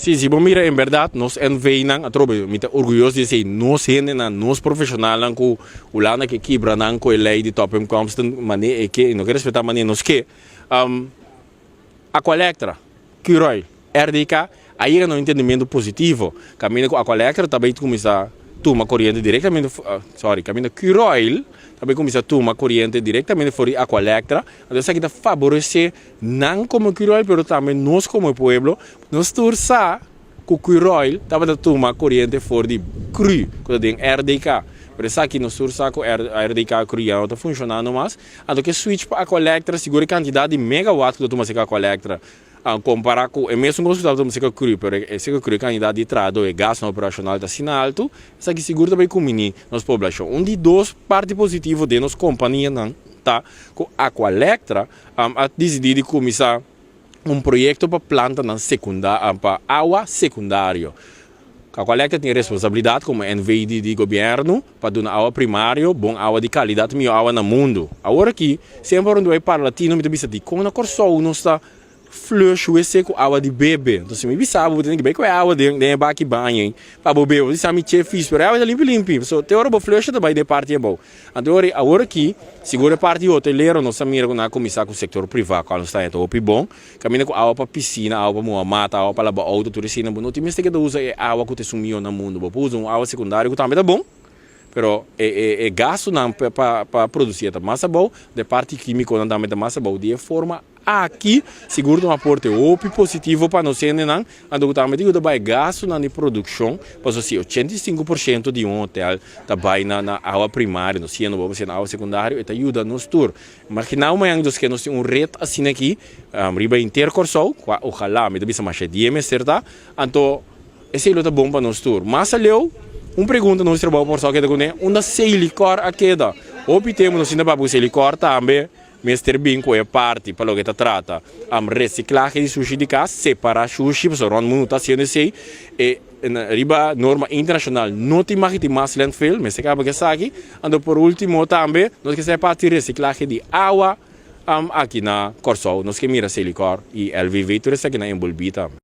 Sim, se bom mira, em verdade, nós envenenam, a tropa, me tá orgulhoso de dizer, nós gente, nós profissionais, com o lana que quebra, não com a lei de top constant, maneira que, não quero respeitar maneira, nós que, a colectra, Curoi, RDK, aí é um entendimento positivo, caminho com a colectra, também começa a tomar corrente diretamente, caminho Curoi, também começa a tomar corrente diretamente fora a colectra, então isso aqui está favorecer não como Curoi, mas também nós como povo, nós torçar que o Curoi estava a tomar corrente fora de cru, quando tem RDK. Por isso aqui nós torçar que a RDK cruel está funcionando mais, então que switch para a colectra, segura a quantidade de megawatt que tu toma a colectra, comparar com, é mesmo que você música cru, mas esse cru a quantidade de trado e gás no operacional está assim alto, isso aqui seguro também com nossa população. Um de duas partes positivas de nossa companhia não tá com a Aqualectra a decidir começar projeto para planta na secundária, para água secundária. A Aqualectra tem responsabilidade como NVD de governo para dar água primária, bom água de qualidade, melhor água no mundo. Agora aqui, sempre quando vai para latino, me diz que quando a Corsol não está flush esse com água de bebê. Então, se me bisava, você tem que ver com a água de baque banho, para beber. Você sabe que é fixe, mas a água é limpa. Então, tem hora para flush também de parte é bom. Então, agora aqui, segura a parte hoteleira, nós mira com a começar com o setor privado, quando está então bom. Caminha com água para piscina, água para mata, água para lavar auto, tudo assim, não tem mais que usa água que te sumiu no mundo. Usa água secundária que também é bom. Pero é gasto para produzir a massa boa, de parte química não também massa boa, de forma aqui seguro um aporte positivo para nós não, ando também digo também gasto na produção, pois assim 85% de hotel também na água primária, no sino vamos na água secundária, e ajuda nos tour. Mas que não mais dos que nós temos reto assim aqui, riba inteiro Corsol, ojalá me debisa mais de certa, então esse é o bom para nós tour. Mas leu pergunta no trabalho por só que da cone, onde sei licor a queda. Obtemos assim para o licor também, Mr. Binco é parte para o que trata, reciclagem de sushi de casa, separar sushi, para o mundo está sendo assim, e riba norma internacional, não tem mais landfill, mas se acaba que está aqui, e por último também, nós que se parte de reciclagem de água, aqui na Corsol, nós que mira esse licor e LVV, tudo isso aqui na Embolbita.